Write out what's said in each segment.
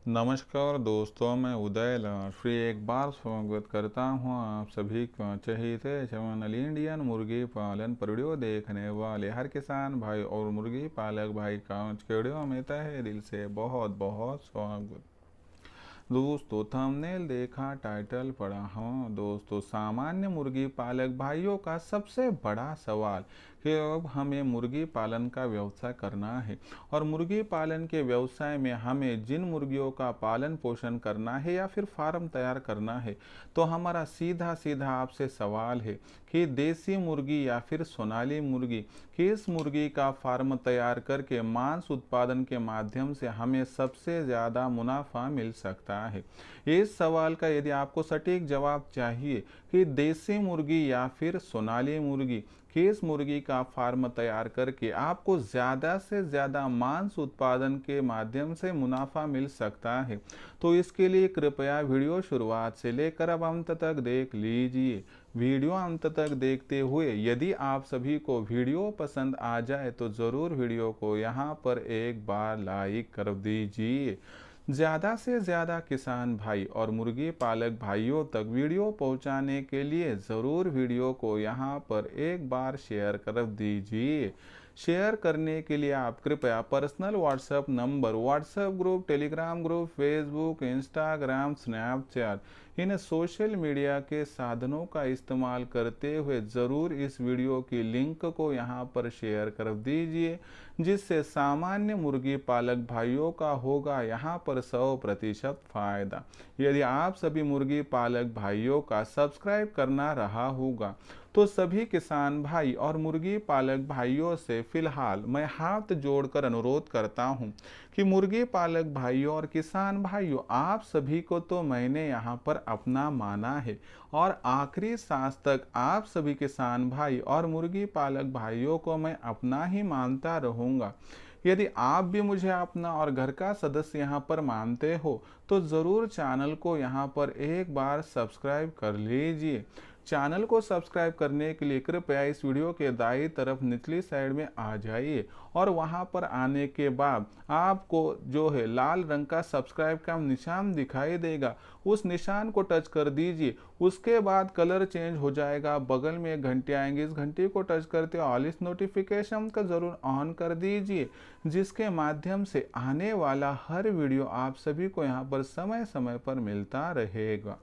नमस्कार दोस्तों, मैं उदय लाल फिर एक बार स्वागत करता हूं आप सभी का चहेते चैनल इंडियन मुर्गी पालन पर वीडियो देखने वाले हर किसान भाई और मुर्गी पालक भाई का वीडियो में तहे दिल से बहुत बहुत स्वागत। दोस्तों थंबनेल देखा, टाइटल पढ़ा। हाँ दोस्तों, सामान्य मुर्गी पालक भाइयों का सबसे बड़ा सवाल कि अब हमें मुर्गी पालन का व्यवसाय करना है और मुर्गी पालन के व्यवसाय में हमें जिन मुर्गियों का पालन पोषण करना है या फिर फार्म तैयार करना है, तो हमारा सीधा सीधा आपसे सवाल है कि देसी मुर्गी या फिर सोनाली मुर्गी, किस मुर्गी का फार्म तैयार करके मांस उत्पादन के माध्यम से हमें सबसे ज़्यादा मुनाफा मिल सकता है। इस सवाल का यदि आपको सटीक जवाब चाहिए कि देसी मुर्गी या फिर सोनाली मुर्गी, किस मुर्गी का फार्म तैयार करके आपको ज़्यादा से ज़्यादा मांस उत्पादन के माध्यम से मुनाफा मिल सकता है, तो इसके लिए कृपया वीडियो शुरुआत से लेकर अब अंत तक देख लीजिए। वीडियो अंत तक देखते हुए यदि आप सभी को वीडियो पसंद आ जाए तो ज़रूर वीडियो को यहाँ पर एक बार लाइक कर दीजिए। ज़्यादा से ज़्यादा किसान भाई और मुर्गी पालक भाइयों तक वीडियो पहुंचाने के लिए ज़रूर वीडियो को यहाँ पर एक बार शेयर कर दीजिए। शेयर करने के लिए आप कृपया personal WhatsApp number, WhatsApp group, Telegram group, Facebook, Instagram, Snapchat इन सोशल मीडिया के साधनों का इस्तेमाल करते हुए ज़रूर इस वीडियो की लिंक को यहाँ पर शेयर कर दीजिए, जिससे सामान्य मुर्गी पालक भाइयों का होगा यहाँ पर 100% फायदा। यदि आप सभी मुर्गी पालक भाइयों का सब्सक्राइब करना रहा होगा, तो सभी किसान भाई और मुर्गी पालक भाइयों से फिलहाल मैं हाथ जोड़कर अनुरोध करता हूं कि मुर्गी पालक भाइयों और किसान भाइयों, आप सभी को तो मैंने यहां पर अपना माना है और आखिरी सांस तक आप सभी किसान भाई और मुर्गी पालक भाइयों को मैं अपना ही मानता रहूंगा। यदि आप भी मुझे अपना और घर का सदस्य यहाँ पर मानते हो, तो ज़रूर चैनल को यहाँ पर एक बार सब्सक्राइब कर लीजिए। चैनल को सब्सक्राइब करने के लिए कृपया इस वीडियो के दाईं तरफ निचली साइड में आ जाइए और वहां पर आने के बाद आपको जो है लाल रंग का सब्सक्राइब का निशान दिखाई देगा, उस निशान को टच कर दीजिए। उसके बाद कलर चेंज हो जाएगा, बगल में एक घंटी आएंगी, इस घंटी को टच करते ऑल इस नोटिफिकेशन का ज़रूर ऑन कर दीजिए, जिसके माध्यम से आने वाला हर वीडियो आप सभी को यहाँ पर समय समय पर मिलता रहेगा।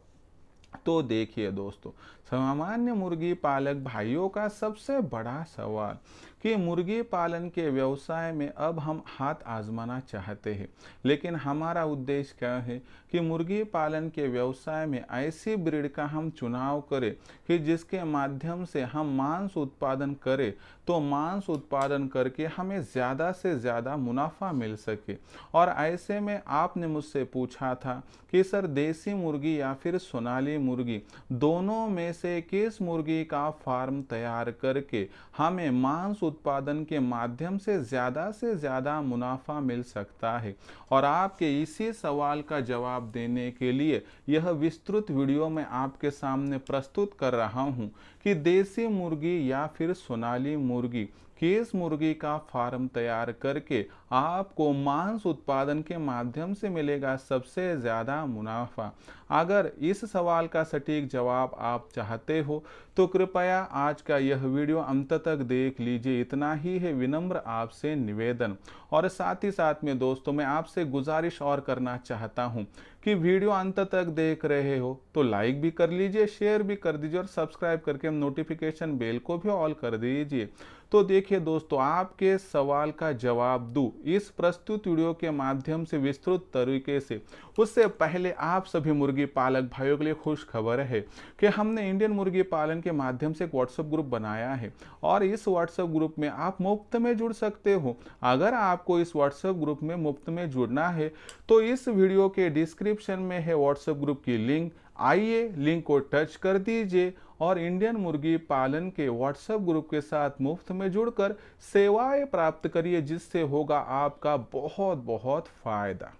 तो देखिए दोस्तों, सामान्य मुर्गी पालक भाइयों का सबसे बड़ा सवाल कि मुर्गी पालन के व्यवसाय में अब हम हाथ आजमाना चाहते हैं, लेकिन हमारा उद्देश्य क्या है कि मुर्गी पालन के व्यवसाय में ऐसी ब्रीड का हम चुनाव करें कि जिसके माध्यम से हम मांस उत्पादन करें, तो मांस उत्पादन करके हमें ज़्यादा से ज़्यादा मुनाफा मिल सके। और ऐसे में आपने मुझसे पूछा था कि सर देसी मुर्गी या फिर सोनाली मुर्गी, दोनों में से किस मुर्गी का फार्म तैयार करके हमें मांस उत्पादन के माध्यम से ज़्यादा मुनाफा मिल सकता है। और आपके इसी सवाल का जवाब देने के लिए यह विस्तृत वीडियो मैं आपके सामने प्रस्तुत कर रहा हूं कि देसी मुर्गी या फिर सोनाली मुर्गी, किस मुर्गी का फार्म तैयार करके आपको मांस उत्पादन के माध्यम से मिलेगा सबसे ज़्यादा मुनाफा। अगर इस सवाल का सटीक जवाब आप चाहते हो तो कृपया आज का यह वीडियो अंत तक देख लीजिए, इतना ही है विनम्र आपसे निवेदन। और साथ ही साथ में दोस्तों, मैं आपसे गुजारिश और करना चाहता हूं कि वीडियो अंत तक देख रहे हो तो लाइक भी कर लीजिए, शेयर भी कर दीजिए और सब्सक्राइब करके नोटिफिकेशन बेल को भी ऑल कर दीजिए। तो देखिए दोस्तों, आपके सवाल का जवाब दूं इस प्रस्तुत वीडियो के माध्यम से विस्तृत तरीके से, उससे पहले आप सभी मुर्गी पालक भाइयों के लिए खुश खबर है कि हमने इंडियन मुर्गी पालन के माध्यम से एक व्हाट्सएप ग्रुप बनाया है और इस व्हाट्सएप ग्रुप में आप मुफ्त में जुड़ सकते हो। अगर आपको इस व्हाट्सएप ग्रुप में मुफ्त में जुड़ना है तो इस वीडियो के डिस्क्रिप्शन में है व्हाट्सएप ग्रुप की लिंक, आइए लिंक को टच कर दीजिए और इंडियन मुर्गी पालन के व्हाट्सएप ग्रुप के साथ मुफ्त में जुड़कर सेवाएं प्राप्त करिए, जिससे होगा आपका बहुत बहुत फायदा।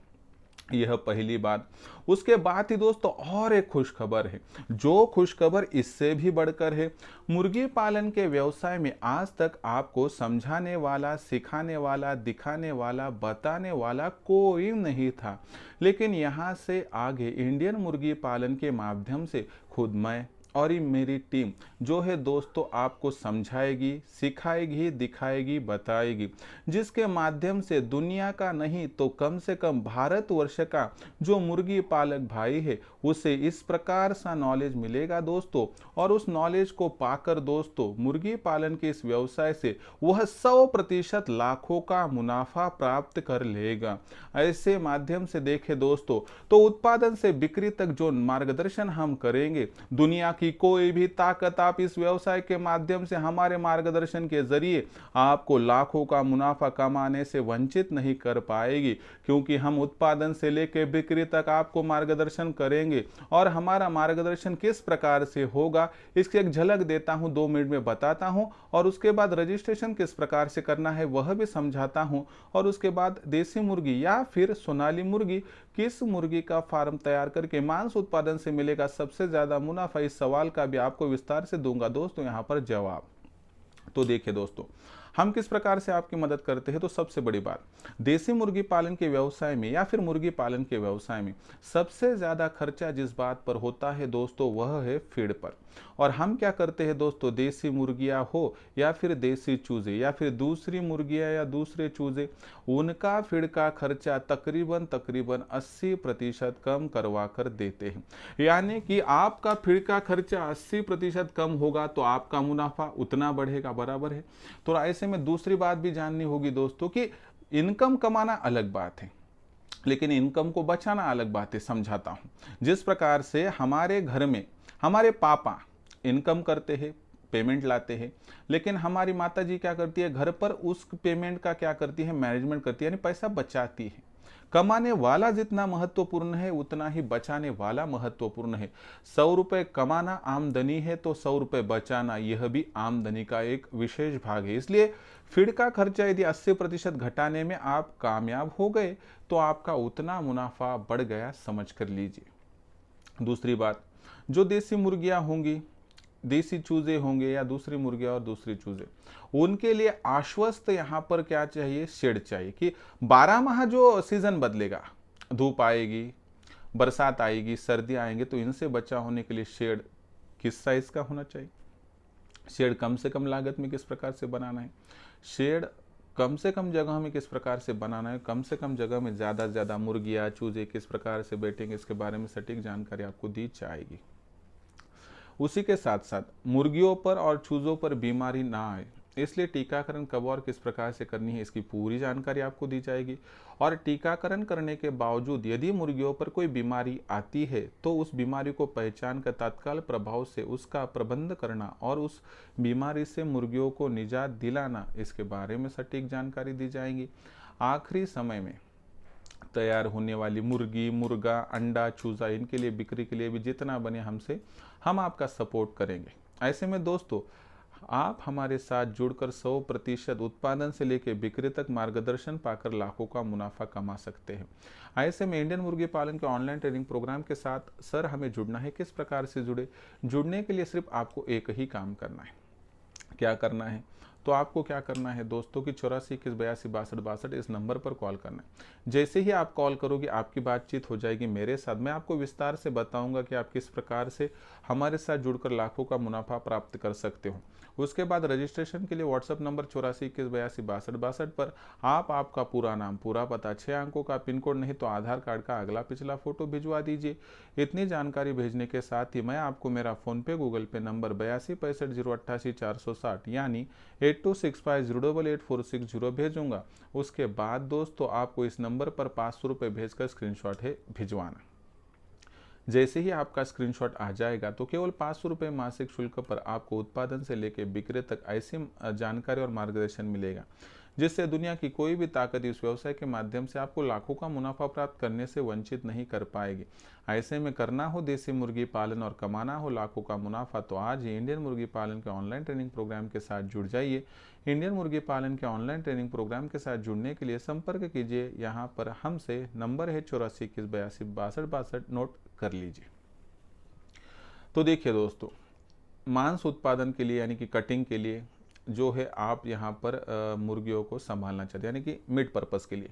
यह पहली बात। उसके बाद ही दोस्तों और एक खुशखबर है, जो खुशखबर इससे भी बढ़कर है। मुर्गी पालन के व्यवसाय में आज तक आपको समझाने वाला, सिखाने वाला, दिखाने वाला, बताने वाला कोई नहीं था, लेकिन यहाँ से आगे इंडियन मुर्गी पालन के माध्यम से खुद मैं और ये मेरी टीम जो है दोस्तों आपको समझाएगी, सिखाएगी, दिखाएगी, बताएगी, जिसके माध्यम से दुनिया का नहीं तो कम से कम भारतवर्ष का जो मुर्गी पालक भाई है उसे इस प्रकार सा नॉलेज मिलेगा दोस्तों, और उस नॉलेज को पाकर दोस्तों मुर्गी पालन के इस व्यवसाय से वह 100% लाखों का मुनाफा प्राप्त कर लेगा। ऐसे माध्यम से देखें दोस्तों तो उत्पादन से बिक्री तक जो मार्गदर्शन हम करेंगे, दुनिया की कोई भी ताकत आप इस व्यवसाय के माध्यम से हमारे मार्गदर्शन के जरिए आपको लाखों का मुनाफा कमाने से वंचित नहीं कर पाएगी, क्योंकि हम उत्पादन से लेकर बिक्री तक आपको मार्गदर्शन करेंगे। और हमारा मार्गदर्शन किस प्रकार से होगा इसकी एक झलक देता हूं, 2 मिनट में बताता हूं, और उसके बाद रजिस्ट्रेशन किस प्रकार से करना है वह भी समझाता हूं, और उसके बाद देसी मुर्गी या फिर सोनाली मुर्गी, किस मुर्गी का फार्म तैयार करके मांस उत्पादन से मिलेगा सबसे ज्यादा मुनाफा, इस सवाल का भी आपको विस्तार से दूंगा दोस्तों यहां पर जवाब। तो देखिए दोस्तों हम किस प्रकार से आपकी मदद करते हैं। तो सबसे बड़ी बात, देसी मुर्गी पालन के व्यवसाय में या फिर मुर्गी पालन के व्यवसाय में सबसे ज्यादा खर्चा जिस बात पर होता है दोस्तों वह है फीड पर। और हम क्या करते हैं दोस्तों, देसी मुर्गियां हो या फिर देसी चूजे या फिर दूसरी मुर्गियां या दूसरे चूजे, उनका फीड का खर्चा तकरीबन 80% कम करवा कर देते हैं। यानी कि आपका फीड का खर्चा 80% कम होगा तो आपका मुनाफा उतना बढ़ेगा, बराबर है। तो ऐसे में दूसरी बात भी जाननी होगी दोस्तों कि इनकम कमाना अलग बात है, लेकिन इनकम को बचाना अलग बात है। समझाता हूं, जिस प्रकार से हमारे घर में हमारे पापा इनकम करते हैं, पेमेंट लाते हैं, लेकिन हमारी माता जी क्या करती है, घर पर उस पेमेंट का क्या करती है, मैनेजमेंट करती है, यानी पैसा बचाती है। कमाने वाला जितना महत्वपूर्ण है उतना ही बचाने वाला महत्वपूर्ण है। 100 रुपए कमाना आमदनी है तो 100 रुपए बचाना यह भी आमदनी का एक विशेष भाग है। इसलिए फीड का खर्चा यदि 80% घटाने में आप कामयाब हो गए तो आपका उतना मुनाफा बढ़ गया, समझ कर लीजिए। दूसरी बात, जो देसी मुर्गियां होंगी, देसी चूजे होंगे या दूसरी मुर्गियां और दूसरी चूजे, उनके लिए आश्वस्त यहाँ पर क्या चाहिए, शेड चाहिए कि 12 माह जो सीजन बदलेगा, धूप आएगी, बरसात आएगी, सर्दी आएंगे, तो इनसे बचा होने के लिए शेड किस साइज का होना चाहिए, शेड कम से कम लागत में किस प्रकार से बनाना है, शेड कम से कम जगह में किस प्रकार से बनाना है, कम से कम जगह में ज़्यादा से ज़्यादा मुर्गियाँ चूजे किस प्रकार से बैठेंगे, इसके बारे में सटीक जानकारी आपको दी जाएगी। उसी के साथ साथ मुर्गियों पर और चूजों पर बीमारी ना आए, इसलिए टीकाकरण कब और किस प्रकार से करनी है इसकी पूरी जानकारी आपको दी जाएगी। और टीकाकरण करने के बावजूद यदि मुर्गियों पर कोई बीमारी आती है तो उस बीमारी को पहचान कर तत्काल प्रभाव से उसका प्रबंध करना और उस बीमारी से मुर्गियों को निजात दिलाना, इसके बारे में सटीक जानकारी दी जाएगी। आखिरी समय में तैयार होने वाली मुर्गी, मुर्गा, अंडा, चूजा, इनके लिए बिक्री के लिए भी जितना बने हमसे, हम आपका सपोर्ट करेंगे। ऐसे में दोस्तों आप हमारे साथ जुड़कर 100% उत्पादन से लेकर बिक्री तक मार्गदर्शन पाकर लाखों का मुनाफा कमा सकते हैं। ऐसे में इंडियन मुर्गी पालन के ऑनलाइन ट्रेनिंग प्रोग्राम के साथ सर हमें जुड़ना है, किस प्रकार से जुड़े, जुड़ने के लिए सिर्फ आपको एक ही काम करना है। क्या करना है, तो आपको क्या करना है दोस्तों कि 84 21 82 62 62 इस नंबर पर कॉल करना है। जैसे ही आप कॉल करोगे आपकी बातचीत हो जाएगी मेरे साथ, मैं आपको विस्तार से बताऊंगा कि आप किस प्रकार से हमारे साथ जुड़कर लाखों का मुनाफा प्राप्त कर सकते हो। उसके बाद रजिस्ट्रेशन के लिए व्हाट्सएप नंबर 84 21 82 62 पर आप आपका पूरा नाम, पूरा पता, 6 अंकों का पिन कोड नहीं तो आधार कार्ड का अगला पिछला फोटो भिजवा दीजिए। इतनी जानकारी भेजने के साथ ही मैं आपको मेरा फोनपे, गूगल पे नंबर 82 65 088 460 यानी 8265088460 भेजूंगा। उसके बाद दोस्तों आपको इस नंबर पर 500 रुपये भेजकर स्क्रीनशॉट है भिजवाना। जैसे ही आपका स्क्रीनशॉट आ जाएगा तो केवल 500 रुपये मासिक शुल्क पर आपको उत्पादन से लेकर बिक्री तक ऐसी जानकारी और मार्गदर्शन मिलेगा जिससे दुनिया की कोई भी ताकत इस व्यवसाय के माध्यम से आपको लाखों का मुनाफा प्राप्त करने से वंचित नहीं कर पाएगी। ऐसे में करना हो देसी मुर्गी पालन और कमाना हो लाखों का मुनाफा तो आज ही इंडियन मुर्गी पालन के ऑनलाइन ट्रेनिंग प्रोग्राम के साथ जुड़ जाइए। इंडियन मुर्गी पालन के ऑनलाइन ट्रेनिंग प्रोग्राम के साथ जुड़ने के लिए संपर्क कीजिए। यहाँ पर हमसे नंबर है 8421826262, नोट कर लीजिए। तो देखिए दोस्तों, मांस उत्पादन के लिए यानी कि कटिंग के लिए जो है आप यहाँ पर मुर्गियों को संभालना चाहते हैं, यानी कि मीट पर्पस के लिए।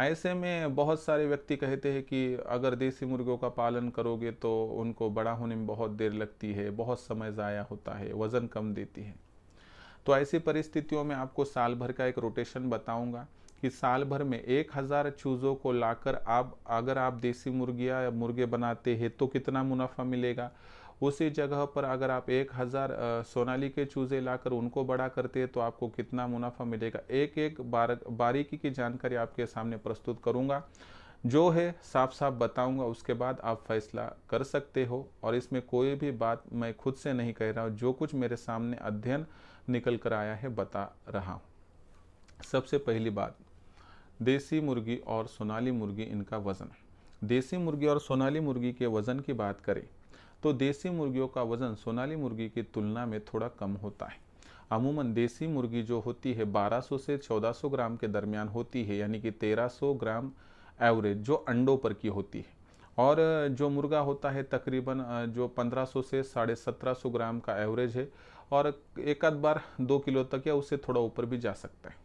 ऐसे में बहुत सारे व्यक्ति कहते हैं कि अगर देसी मुर्गियों का पालन करोगे तो उनको बड़ा होने में बहुत देर लगती है, बहुत समय ज़ाया होता है, वज़न कम देती है। तो ऐसी परिस्थितियों में आपको साल भर का एक रोटेशन बताऊंगा कि साल भर में 1000 चूज़ों को लाकर आप अगर आप देसी मुर्गियाँ या मुर्गे बनाते हैं तो कितना मुनाफा मिलेगा। उसी जगह पर अगर आप 1000 सोनाली के चूज़े लाकर उनको बड़ा करते हैं तो आपको कितना मुनाफा मिलेगा। एक एक बारीकी की जानकारी आपके सामने प्रस्तुत करूंगा, जो है साफ साफ बताऊंगा, उसके बाद आप फैसला कर सकते हो। और इसमें कोई भी बात मैं खुद से नहीं कह रहा हूँ, जो कुछ मेरे सामने अध्ययन निकल कर आया है बता रहा हूँ। सबसे पहली बात, देसी मुर्गी और सोनाली मुर्गी, इनका वज़न। देसी मुर्गी और सोनाली मुर्गी के वज़न की बात करें तो देसी मुर्गियों का वज़न सोनाली मुर्गी की तुलना में थोड़ा कम होता है। अमूमन देसी मुर्गी जो होती है 1200 से 1400 ग्राम के दरमियान होती है, यानी कि 1300 ग्राम एवरेज जो अंडों पर की होती है। और जो मुर्गा होता है तकरीबन जो 1500 से 1750 ग्राम का एवरेज है, और एक आध बार 2 किलो तक या उससे थोड़ा ऊपर भी जा सकता है।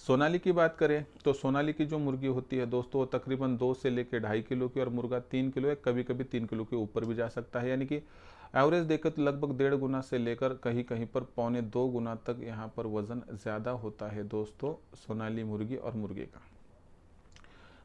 सोनाली की बात करें तो सोनाली की जो मुर्गी होती है दोस्तों, वो तकरीबन 2 से लेकर 2.5 किलो की, और मुर्गा 3 किलो या कभी कभी 3 किलो के ऊपर भी जा सकता है। यानी कि एवरेज देखकर तो लगभग 1.5 गुना से लेकर कहीं कहीं पर 1.25-2 गुना तक यहाँ पर वज़न ज़्यादा होता है दोस्तों सोनाली मुर्गी और मुर्गे का।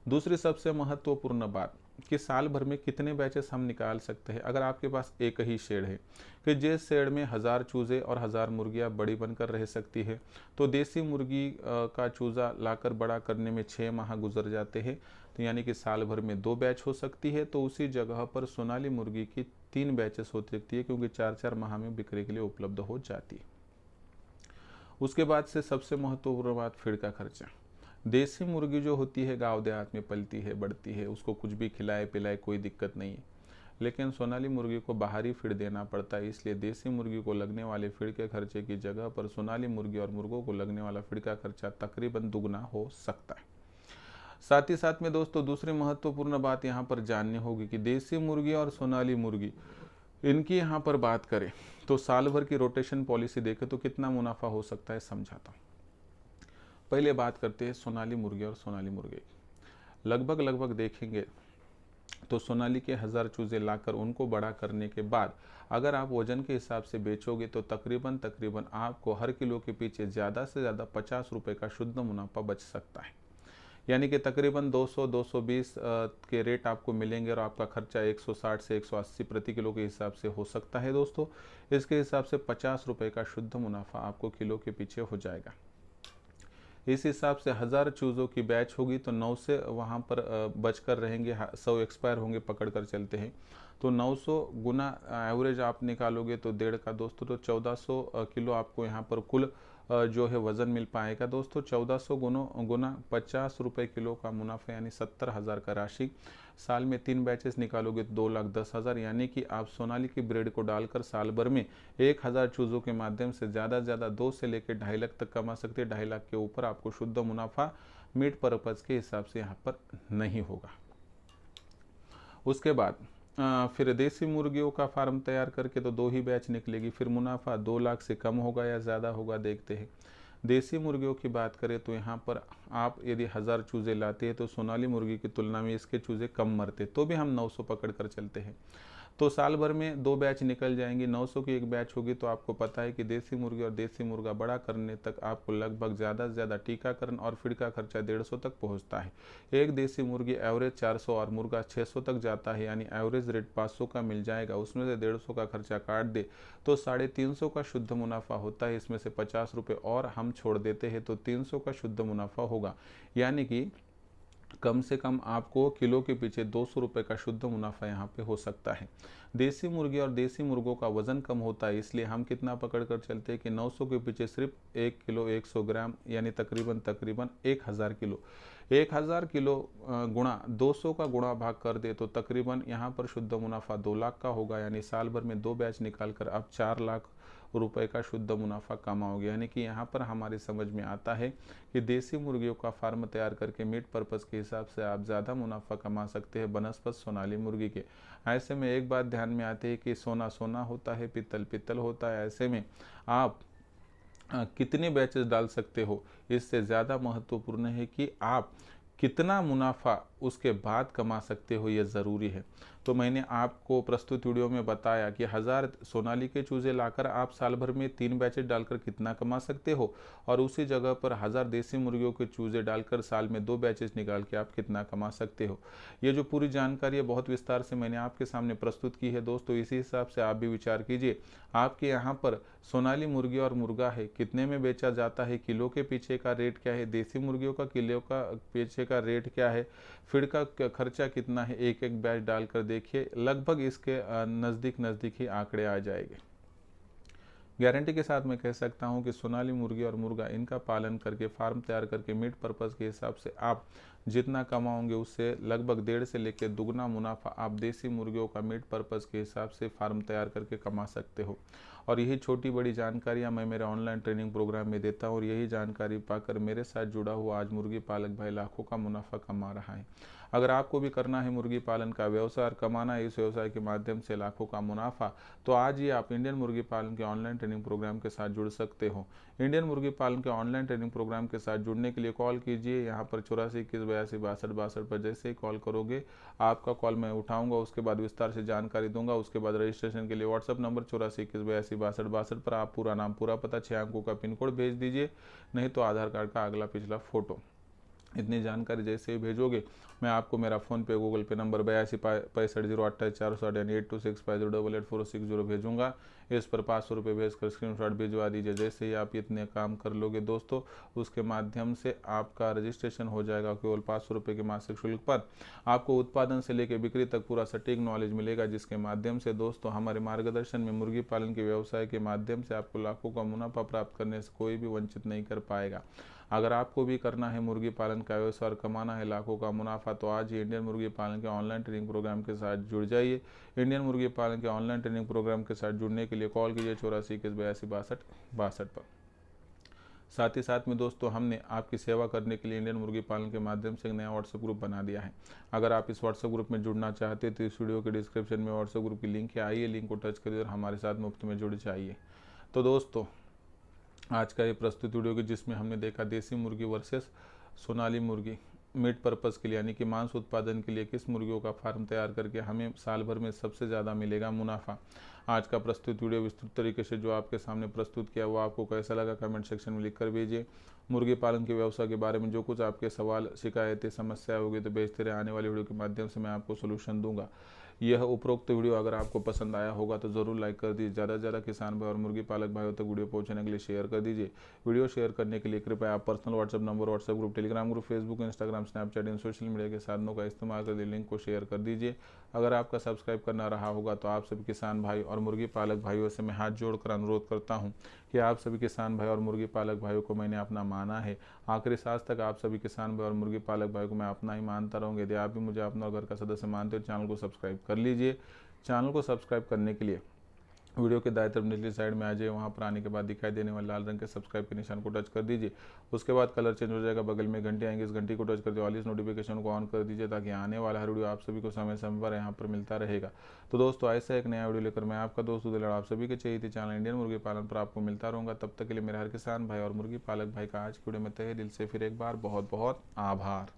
दूसरी सबसे महत्वपूर्ण बात कि साल भर में कितने बैचेस हम निकाल सकते हैं। अगर आपके पास एक ही शेड है कि जिस शेड में 1000 चूज़े और 1000 मुर्गियाँ बड़ी बनकर रह सकती है, तो देसी मुर्गी का चूज़ा लाकर बड़ा करने में 6 माह गुजर जाते हैं, तो यानी कि साल भर में 2 बैच हो सकती है। तो उसी जगह पर सोनाली मुर्गी की 3 बैचेस हो सकती है, क्योंकि 4-4 माह में बिक्री के लिए उपलब्ध हो जाती है। उसके बाद से सबसे महत्वपूर्ण बात, फीड का खर्चा। देसी मुर्गी जो होती है गांव देहात में पलती है, बढ़ती है, उसको कुछ भी खिलाए पिलाए कोई दिक्कत नहीं है। लेकिन सोनाली मुर्गी को बाहरी फीड देना पड़ता है, इसलिए देसी मुर्गी को लगने वाले फीड के खर्चे की जगह पर सोनाली मुर्गी और मुर्गों को लगने वाला फीड का खर्चा तकरीबन दुगना हो सकता है। साथ ही साथ में दोस्तों दूसरी महत्वपूर्ण बात यहाँ पर जाननी होगी कि देसी मुर्गी और सोनाली मुर्गी, इनकी यहाँ पर बात करें तो साल भर की रोटेशन पॉलिसी देखें तो कितना मुनाफा हो सकता है समझाता हूँ। पहले बात करते हैं सोनाली मुर्गी और सोनाली मुर्गे की। लगभग देखेंगे तो सोनाली के 1000 चूज़े लाकर उनको बड़ा करने के बाद अगर आप वजन के हिसाब से बेचोगे तो तकरीबन आपको हर किलो के पीछे ज़्यादा से ज़्यादा 50 रुपये का शुद्ध मुनाफा बच सकता है। यानी कि तकरीबन 200-220 के रेट आपको मिलेंगे, और आपका खर्चा 160 से 180 प्रति किलो के हिसाब से हो सकता है दोस्तों। इसके हिसाब से 50 रुपये का शुद्ध मुनाफा आपको किलो के पीछे हो जाएगा। इस हिसाब से 1000 चूज़ों की बैच होगी तो 9 से वहाँ पर बचकर रहेंगे, 100 एक्सपायर होंगे पकड़ कर चलते हैं, तो 900 गुना एवरेज आप निकालोगे तो 1.5 का दोस्तों, तो 1400 किलो आपको यहाँ पर कुल जो है वज़न मिल पाएगा दोस्तों। 1400 गुना 50 रुपये किलो का मुनाफा, यानी 70,000 का राशि। साल में 3 बैचेस निकालोगे तो 2,10,000, यानी कि आप सोनाली की ब्रेड को डालकर साल भर में 1000 चूज़ों के माध्यम से ज़्यादा से ज़्यादा 2 से लेकर 2.5 लाख तक कमा सकते हैं। 2.5 लाख के ऊपर आपको शुद्ध मुनाफा मीट पर्पज़ के हिसाब से यहाँ पर नहीं होगा। उसके बाद फिर देसी मुर्गियों का फार्म तैयार करके तो 2 ही बैच निकलेगी, फिर मुनाफा 2 लाख से कम होगा या ज़्यादा होगा देखते हैं। देसी मुर्गियों की बात करें तो यहाँ पर आप यदि 1000 चूज़े लाते हैं तो सोनाली मुर्गी की तुलना में इसके चूज़े कम मरते, तो भी हम 900 पकड़ कर चलते हैं। तो साल भर में 2 बैच निकल जाएंगी, 900 की एक बैच होगी। तो आपको पता है कि देसी मुर्गी और देसी मुर्गा बड़ा करने तक आपको लगभग ज़्यादा से ज़्यादा टीकाकरण और फीड का खर्चा 150 तक पहुंचता है। एक देसी मुर्गी एवरेज 400 और मुर्गा 600 तक जाता है, यानी एवरेज रेट 500 का मिल जाएगा। उसमें से 150 का खर्चा काट दे तो 350 का शुद्ध मुनाफा होता है। इसमें से 50 रुपये और हम छोड़ देते हैं तो 300 का शुद्ध मुनाफा होगा। यानी कि कम से कम आपको किलो के पीछे 200 रुपये का शुद्ध मुनाफा यहाँ पे हो सकता है। देसी मुर्गी और देसी मुर्गों का वजन कम होता है, इसलिए हम कितना पकड़ कर चलते हैं कि 900 के पीछे सिर्फ 1 किलो 100 ग्राम यानी तकरीबन 1000 किलो। 1000 किलो गुणा 200 का गुणा भाग कर दे तो तकरीबन यहाँ पर शुद्ध मुनाफा 2 लाख का होगा, यानी साल भर में 2 बैच निकाल कर आप 4 लाख रुपए का शुद्ध मुनाफा कमाओगे। यानी कि यहाँ पर हमारी समझ में आता है कि देसी मुर्गियों का फार्म तैयार करके मीट पर्पस के हिसाब से आप ज़्यादा मुनाफा कमा सकते हैं बनस्पत सोनाली मुर्गी के। ऐसे में एक बात ध्यान में आती है कि सोना सोना होता है, पित्तल पित्तल होता है। ऐसे में आप कितने बैचेस डाल सकते हो, इससे ज़्यादा महत्वपूर्ण है कि आप कितना मुनाफा उसके बाद कमा सकते हो, यह ज़रूरी है। तो मैंने आपको प्रस्तुत वीडियो में बताया कि 1000 सोनाली के चूजे लाकर आप साल भर में 3 बैचेस डालकर कितना कमा सकते हो, और उसी जगह पर 1000 देसी मुर्गियों के चूजे डालकर साल में 2 बैचेस निकाल के आप कितना कमा सकते हो। ये जो पूरी जानकारी है बहुत विस्तार से मैंने आपके सामने प्रस्तुत की है दोस्तों। इसी हिसाब से आप भी विचार कीजिए, आपके यहाँ पर सोनाली मुर्गी और मुर्गा है, कितने में बेचा जाता है, किलो के पीछे का रेट क्या है, देसी मुर्गियों का किलो का पीछे का रेट क्या है, फीड का खर्चा कितना है, एक एक बैच डालकर देखिए, लगभग इसके नज़दीक ही आंकड़े आ जाएंगे। गारंटी के साथ मैं कह सकता हूं कि सोनाली मुर्गी और मुर्गा इनका पालन करके फार्म तैयार करके मीट पर्पज़ के हिसाब से आप जितना कमाओगे उससे लगभग 1.5 से लेकर दुगना मुनाफा आप देसी मुर्गियों का मीट पर्पज़ के हिसाब से फार्म तैयार करके कमा सकते हो। और यही छोटी बड़ी जानकारियां मैं मेरे ऑनलाइन ट्रेनिंग प्रोग्राम में देता हूं, और यही जानकारी पाकर मेरे साथ जुड़ा हुआ आज मुर्गी पालक भाई लाखों का मुनाफा कमा रहा है। अगर आपको भी करना है मुर्गी पालन का व्यवसाय और कमाना है इस व्यवसाय के माध्यम से लाखों का मुनाफा, तो आज ही आप इंडियन मुर्गी पालन के ऑनलाइन ट्रेनिंग प्रोग्राम के साथ जुड़ सकते हो। इंडियन मुर्गी पालन के ऑनलाइन ट्रेनिंग प्रोग्राम के साथ जुड़ने के लिए कॉल कीजिए यहाँ पर 84 21 82 62 पर। जैसे ही कॉल करोगे आपका कॉल मैं उठाऊंगा, उसके बाद विस्तार से जानकारी दूंगा। उसके बाद रजिस्ट्रेशन के लिए व्हाट्सअप नंबर 84 21 82 62 पर आप पूरा नाम पूरा पता 6 अंकों का पिन कोड भेज दीजिए, नहीं तो आधार कार्ड का अगला पिछला फोटो। इतनी जानकारी जैसे ही भेजोगे मैं आपको मेरा फ़ोन पे गूगल पे नंबर 82 65 0 28 460 यानी 8265088460 भेजूंगा। इस पर 500 रुपये भेजकर स्क्रीनशॉट भिजवा दीजिए। जैसे ही आप इतने काम कर लोगे दोस्तों, उसके माध्यम से आपका रजिस्ट्रेशन हो जाएगा। केवल 500 रुपये के मासिक शुल्क पर आपको उत्पादन से लेकर बिक्री तक पूरा सटीक नॉलेज मिलेगा, जिसके माध्यम से दोस्तों हमारे मार्गदर्शन में मुर्गी पालन के व्यवसाय के माध्यम से आपको लाखों का मुनाफा प्राप्त करने से कोई भी वंचित नहीं कर पाएगा। अगर आपको भी करना है मुर्गी पालन का व्यवसाय और कमाना है लाखों का मुनाफा, तो आज ही इंडियन मुर्गी पालन के ऑनलाइन ट्रेनिंग प्रोग्राम के साथ जुड़ जाइए। इंडियन मुर्गी पालन के ऑनलाइन ट्रेनिंग प्रोग्राम के साथ जुड़ने के लिए कॉल कीजिए 84 21 82 62 पर। साथ ही साथ में दोस्तों हमने आपकी सेवा करने के लिए इंडियन मुर्गी पालन के माध्यम से एक नया व्हाट्सएप ग्रुप बना दिया है। अगर आप इस व्हाट्सएप ग्रुप में जुड़ना चाहते हैं तो इस वीडियो के डिस्क्रिप्शन में व्हाट्सएप ग्रुप की लिंक है, आइए लिंक को टच करिए और हमारे साथ मुफ्त में जुड़ जाइए। तो दोस्तों आज का ये प्रस्तुत वीडियो की जिसमें हमने देखा देसी मुर्गी वर्सेस सोनाली मुर्गी मीट पर्पज़ के लिए यानी कि मांस उत्पादन के लिए किस मुर्गियों का फार्म तैयार करके हमें साल भर में सबसे ज़्यादा मिलेगा मुनाफा। आज का प्रस्तुत वीडियो विस्तृत तरीके से जो आपके सामने प्रस्तुत किया वो आपको कैसा लगा कमेंट सेक्शन में लिख कर भेजिए। मुर्गी पालन के व्यवसाय के बारे में जो कुछ आपके सवाल शिकायतें समस्या होगी तो भेजते रहे, आने वाली वीडियो के माध्यम से मैं आपको सोल्यूशन दूंगा। यह उपरोक्त वीडियो अगर आपको पसंद आया होगा तो ज़रूर लाइक कर दीजिए। ज़्यादा से ज़्यादा किसान भाई और मुर्गी पालक भाइयों तक वीडियो पहुंचाने के लिए शेयर कर दीजिए। वीडियो शेयर करने के लिए कृपया आप personal WhatsApp number, WhatsApp group, Telegram group, Facebook, Instagram, Snapchat इन सोशल मीडिया के साधनों का इस्तेमाल कर लिंक को शेयर कर दीजिए। अगर आपका सब्सक्राइब करना रहा होगा तो आप सभी किसान भाई और मुर्गी पालक भाइयों से मैं हाथ जोड़कर अनुरोध करता हूं कि आप सभी किसान भाई और मुर्गी पालक भाइयों को मैंने अपना माना है। आखिरी सांस तक आप सभी किसान भाई और मुर्गी पालक भाइयों को मैं अपना ही मानता रहूँगा। यदि आप भी मुझे अपना घर का सदस्य मानते हो चैनल को सब्सक्राइब कर लीजिए। चैनल को सब्सक्राइब करने के लिए वीडियो के दाएं तरफ निचली साइड में आ जाइए, वहाँ पर आने के बाद दिखाई देने वाले लाल रंग के सब्सक्राइब के निशान को टच कर दीजिए। उसके बाद कलर चेंज हो जाएगा, बगल में घंटी आएंगे, इस घंटी को टच कर दिए, ऑल इस नोटिफिकेशन को ऑन कर दीजिए ताकि आने वाला हर वीडियो आप सभी को समय समय पर यहाँ पर मिलता रहेगा। तो दोस्तों ऐसा एक नया वीडियो लेकर मैं आपका दोस्त उदय लड़ा आप सभी के चाहिए थी चैनल इंडियन मुर्गी पालन पर आपको मिलता रहूँगा। तब तक के लिए मेरे हर किसान भाई और मुर्गी पालक भाई का आज की वीडियो में तहे दिल से फिर एक बार बहुत बहुत आभार।